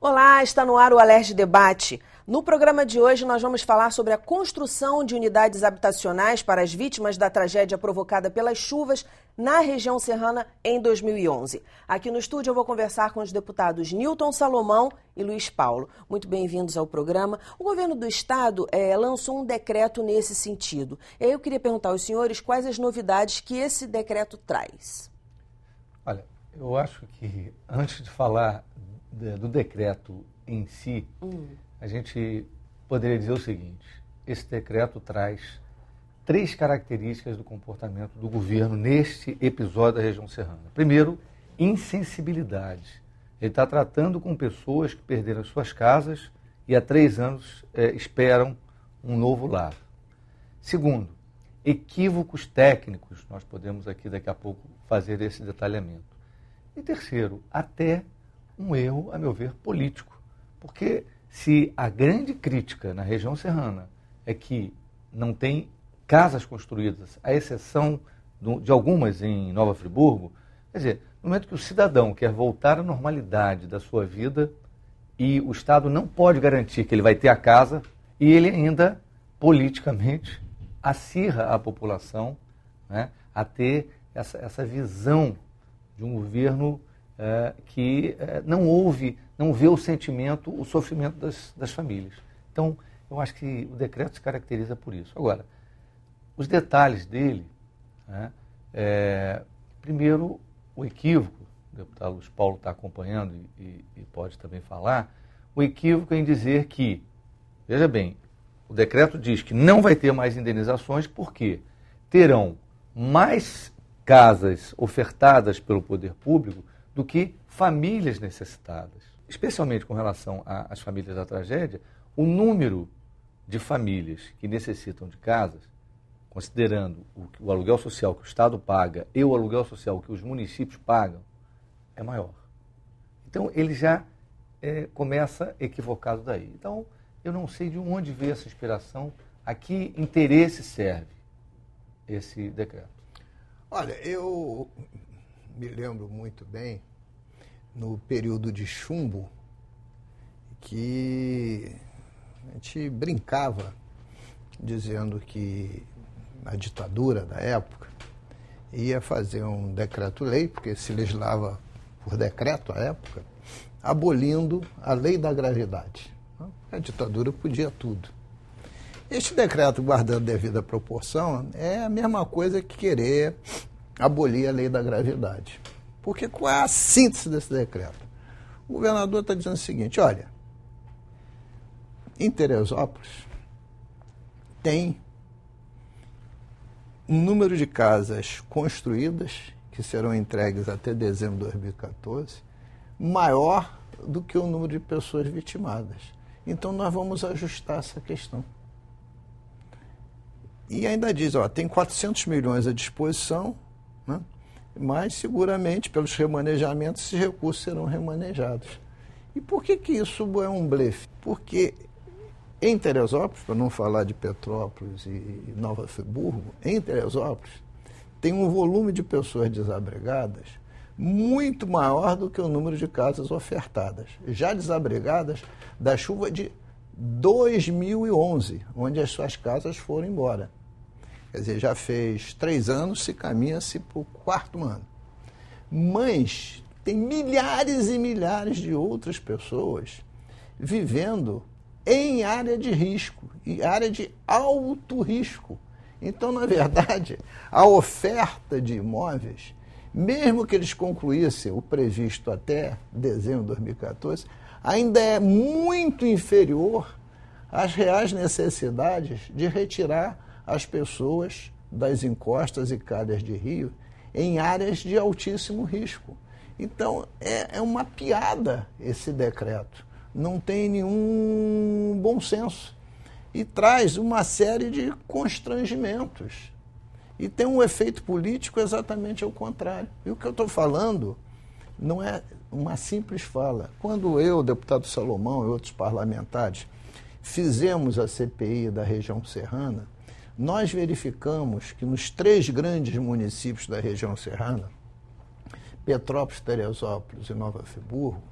Olá, está no ar o Alerj Debate. No programa de hoje nós vamos falar sobre a construção de unidades habitacionais para as vítimas da tragédia provocada pelas chuvas na região serrana em 2011. Aqui no estúdio eu vou conversar com os deputados Nilton Salomão e Luiz Paulo. Muito bem-vindos ao programa. O governo do estado lançou um decreto nesse sentido. E aí eu queria perguntar aos senhores quais as novidades que esse decreto traz. Olha, eu acho que antes de falar do decreto em si, a gente poderia dizer o seguinte: esse decreto traz 3 características do comportamento do governo neste episódio da região serrana. Primeiro, insensibilidade. Ele está tratando com pessoas que perderam as suas casas e há 3 anos esperam um novo lar. Segundo, equívocos técnicos. Nós podemos aqui daqui a pouco fazer esse detalhamento. E terceiro, até um erro, a meu ver, político. Porque se a grande crítica na região serrana é que não tem casas construídas, à exceção de algumas em Nova Friburgo, quer dizer, no momento que o cidadão quer voltar à normalidade da sua vida e o Estado não pode garantir que ele vai ter a casa, e ele ainda, politicamente, acirra a população, né, a ter essa visão de um governo que não vê o sentimento, o sofrimento das famílias. Então, eu acho que o decreto se caracteriza por isso. Agora, os detalhes dele, né, primeiro, o equívoco, o deputado Luiz Paulo está acompanhando e pode também falar, o equívoco em dizer que, veja bem, o decreto diz que não vai ter mais indenizações porque terão mais casas ofertadas pelo poder público do que famílias necessitadas. Especialmente com relação às famílias da tragédia, o número de famílias que necessitam de casas, considerando o aluguel social que o Estado paga e o aluguel social que os municípios pagam, é maior. Então, ele já começa equivocado daí. Então, eu não sei de onde veio essa inspiração, a que interesse serve esse decreto. Olha, eu me lembro muito bem, no período de chumbo, que a gente brincava dizendo que a ditadura da época ia fazer um decreto-lei, porque se legislava por decreto à época, abolindo a lei da gravidade. A ditadura podia tudo. Este decreto, guardando devida proporção, é a mesma coisa que querer abolir a lei da gravidade. Porque qual é a síntese desse decreto? O governador está dizendo o seguinte: olha, em Teresópolis tem um número de casas construídas, que serão entregues até dezembro de 2014, maior do que o número de pessoas vitimadas. Então nós vamos ajustar essa questão. E ainda diz, tem 400 milhões à disposição, né? Mas seguramente pelos remanejamentos esses recursos serão remanejados. E por que isso é um blefe? Porque em Teresópolis, para não falar de Petrópolis e Nova Friburgo, em Teresópolis tem um volume de pessoas desabrigadas muito maior do que o número de casas ofertadas, já desabrigadas da chuva de 2011, onde as suas casas foram embora. Quer dizer, já fez 3 anos, se caminha-se para o 4º ano. Mas tem milhares e milhares de outras pessoas vivendo em área de risco, e área de alto risco. Então, na verdade, a oferta de imóveis, mesmo que eles concluíssem o previsto até dezembro de 2014, ainda é muito inferior às reais necessidades de retirar as pessoas das encostas e calhas de rio em áreas de altíssimo risco. Então, é uma piada esse decreto. Não tem nenhum bom senso. E traz uma série de constrangimentos. E tem um efeito político exatamente ao contrário. E o que eu estou falando não é uma simples fala. Quando eu, deputado Salomão e outros parlamentares, fizemos a CPI da região serrana, nós verificamos que nos 3 grandes municípios da região serrana, Petrópolis, Teresópolis e Nova Friburgo,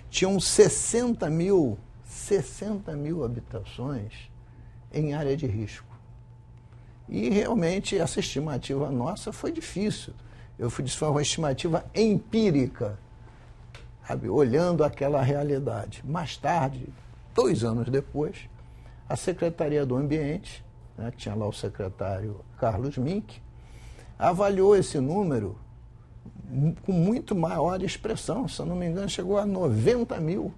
tinham 60 mil habitações em área de risco. E realmente essa estimativa nossa foi difícil. Foi uma estimativa empírica, sabe, olhando aquela realidade. Mais tarde, 2 anos depois, a Secretaria do Ambiente, né, que tinha lá o secretário Carlos Mink, avaliou esse número com muito maior expressão. Se eu não me engano, chegou a 90 mil.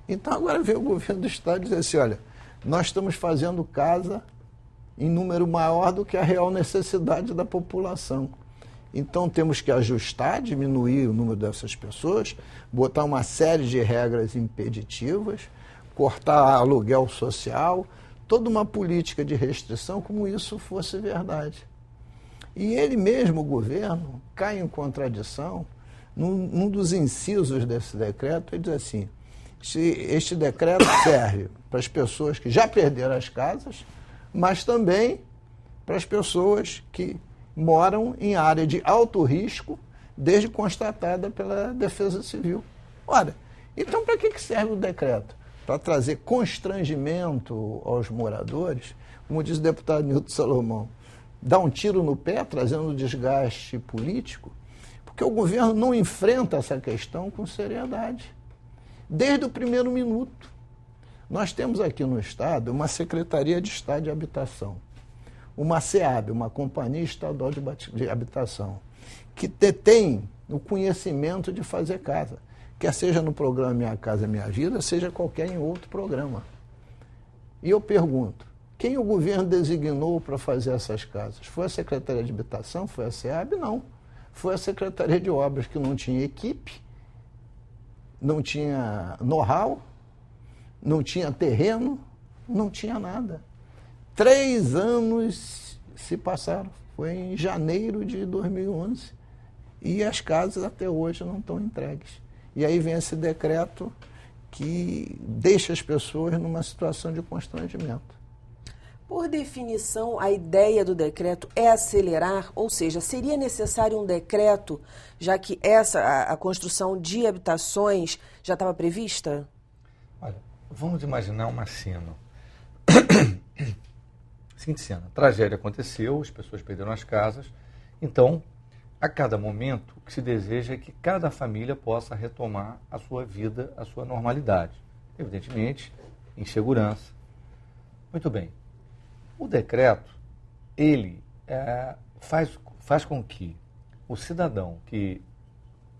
Então agora vem o governo do estado e diz assim, olha, nós estamos fazendo casa em número maior do que a real necessidade da população. Então temos que ajustar, diminuir o número dessas pessoas, botar uma série de regras impeditivas, cortar aluguel social, toda uma política de restrição como isso fosse verdade. E ele mesmo, o governo, cai em contradição. Num dos incisos desse decreto, ele diz assim, este decreto serve para as pessoas que já perderam as casas, mas também para as pessoas que moram em área de alto risco, desde constatada pela Defesa Civil. Ora, então para que serve o decreto? Para trazer constrangimento aos moradores, como diz o deputado Nilton Salomão, dar um tiro no pé, trazendo desgaste político, porque o governo não enfrenta essa questão com seriedade. Desde o primeiro minuto. Nós temos aqui no Estado uma Secretaria de Estado de Habitação, uma SEAB, uma Companhia Estadual de Habitação, que tem o conhecimento de fazer casa, quer seja no programa Minha Casa Minha Vida, seja qualquer em outro programa. E eu pergunto, quem o governo designou para fazer essas casas? Foi a Secretaria de Habitação? Foi a SEAB? Não. Foi a Secretaria de Obras, que não tinha equipe, não tinha know-how, não tinha terreno, não tinha nada. 3 anos se passaram, foi em janeiro de 2011, e as casas até hoje não estão entregues. E aí vem esse decreto que deixa as pessoas numa situação de constrangimento. Por definição, a ideia do decreto é acelerar, ou seja, seria necessário um decreto, já que a construção de habitações já estava prevista? Olha, vamos imaginar uma cena. Seguinte cena, a tragédia aconteceu, as pessoas perderam as casas, então, a cada momento, o que se deseja é que cada família possa retomar a sua vida, a sua normalidade. Evidentemente, em segurança. Muito bem. O decreto, ele faz com que o cidadão que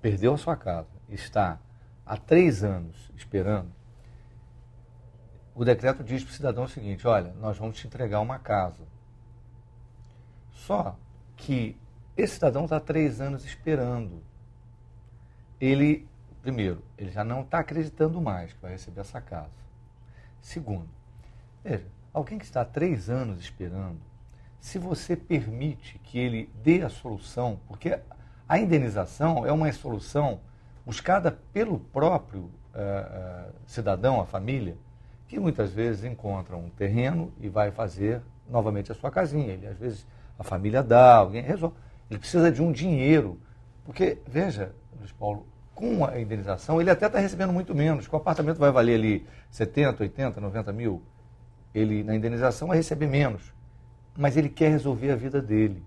perdeu a sua casa, está há 3 anos esperando, o decreto diz para o cidadão o seguinte, olha, nós vamos te entregar uma casa. Só que esse cidadão está há 3 anos esperando. Ele, primeiro, ele já não está acreditando mais que vai receber essa casa. Segundo, veja, alguém que está há 3 anos esperando, se você permite que ele dê a solução, porque a indenização é uma solução buscada pelo próprio cidadão, a família, que muitas vezes encontra um terreno e vai fazer novamente a sua casinha. Ele, às vezes, a família dá, alguém resolve. Ele precisa de um dinheiro, porque, veja, Luiz Paulo, com a indenização, ele até está recebendo muito menos, que o apartamento vai valer ali 70, 80, 90 mil, ele, na indenização, vai receber menos, mas ele quer resolver a vida dele.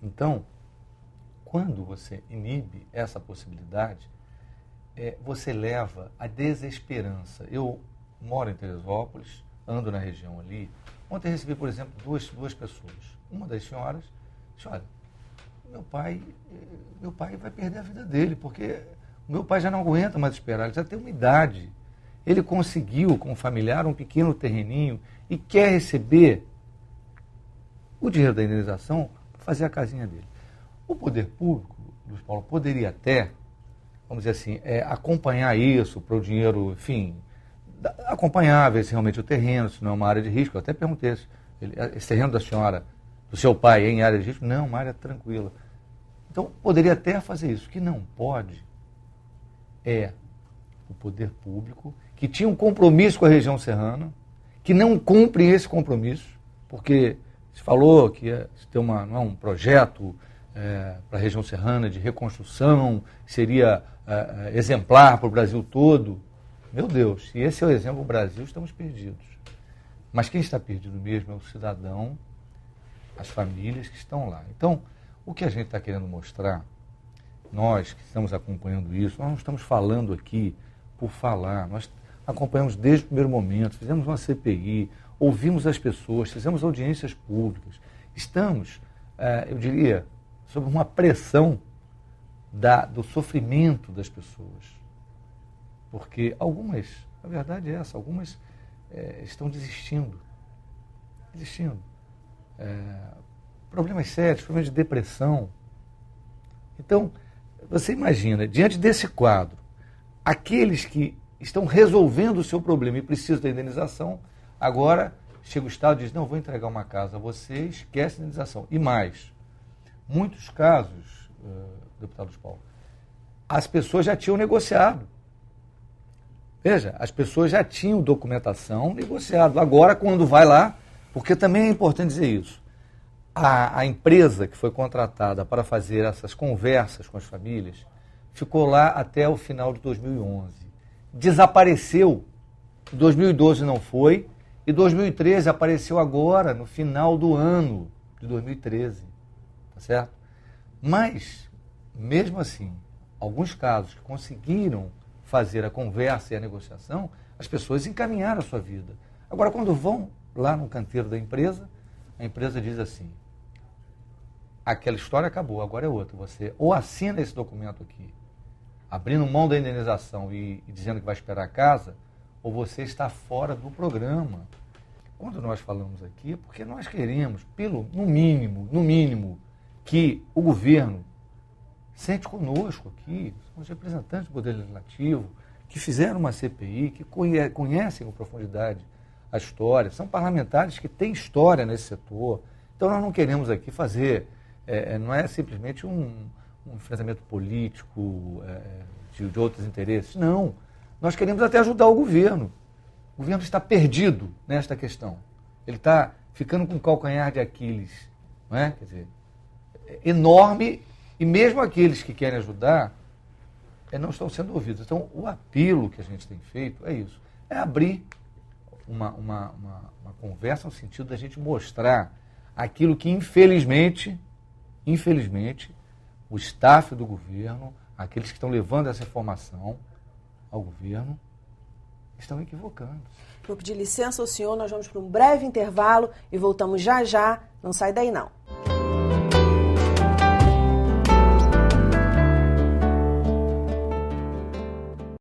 Então, quando você inibe essa possibilidade, você leva a desesperança. Eu moro em Teresópolis, ando na região ali. Ontem recebi, por exemplo, duas pessoas. Uma das senhoras disse, olha, meu pai vai perder a vida dele, porque o meu pai já não aguenta mais esperar, ele já tem uma idade. Ele conseguiu, com o familiar, um pequeno terreninho e quer receber o dinheiro da indenização para fazer a casinha dele. O poder público, Luiz Paulo, poderia até, vamos dizer assim, acompanhar isso para o dinheiro, enfim, acompanhar, ver se realmente o terreno, se não é uma área de risco. Eu até perguntei isso. Esse terreno da senhora, do seu pai, é em área de risco? Não, uma área tranquila. Então, poderia até fazer isso. O que não pode é o poder público, que tinha um compromisso com a região serrana, que não cumpre esse compromisso, porque se falou que ia ter um projeto para a região serrana de reconstrução, seria exemplar para o Brasil todo, meu Deus, se esse é o exemplo do Brasil, estamos perdidos. Mas quem está perdido mesmo é o cidadão, as famílias que estão lá. Então, o que a gente está querendo mostrar, nós que estamos acompanhando isso, nós não estamos falando aqui por falar, nós acompanhamos desde o primeiro momento, fizemos uma CPI, ouvimos as pessoas, fizemos audiências públicas. Estamos, eu diria, sob uma pressão do sofrimento das pessoas. Porque algumas, a verdade é essa, algumas estão desistindo. Problemas sérios, problemas de depressão. Então, você imagina, diante desse quadro, aqueles que estão resolvendo o seu problema e precisam da indenização, agora chega o Estado e diz, não, vou entregar uma casa a você, esquece a indenização. E mais, muitos casos, deputado Paulo, as pessoas já tinham negociado. Veja, as pessoas já tinham documentação negociado. Agora, quando vai lá, porque também é importante dizer isso, a empresa que foi contratada para fazer essas conversas com as famílias ficou lá até o final de 2011. Desapareceu. Em 2012 não foi, e 2013 apareceu agora, no final do ano de 2013. Tá certo? Mas, mesmo assim, alguns casos que conseguiram fazer a conversa e a negociação, as pessoas encaminharam a sua vida. Agora, quando vão lá no canteiro da empresa, a empresa diz assim, aquela história acabou, agora é outra. Você ou assina esse documento aqui, abrindo mão da indenização e dizendo que vai esperar a casa, ou você está fora do programa. Quando nós falamos aqui, é porque nós queremos, no mínimo, que o governo sente conosco aqui, os representantes do Poder Legislativo, que fizeram uma CPI, que conhecem com profundidade a história, são parlamentares que têm história nesse setor. Então nós não queremos aqui fazer, não é simplesmente um enfrentamento político de outros interesses, não. Nós queremos até ajudar o governo. O governo está perdido nesta questão. Ele está ficando com o calcanhar de Aquiles, não é? Quer dizer, enorme, e mesmo aqueles que querem ajudar não estão sendo ouvidos. Então, o apelo que a gente tem feito é isso, é abrir uma conversa no sentido da gente mostrar aquilo que, infelizmente, o staff do governo, aqueles que estão levando essa informação ao governo, estão equivocando. Vou pedir licença ao senhor, nós vamos para um breve intervalo e voltamos já já. Não sai daí não.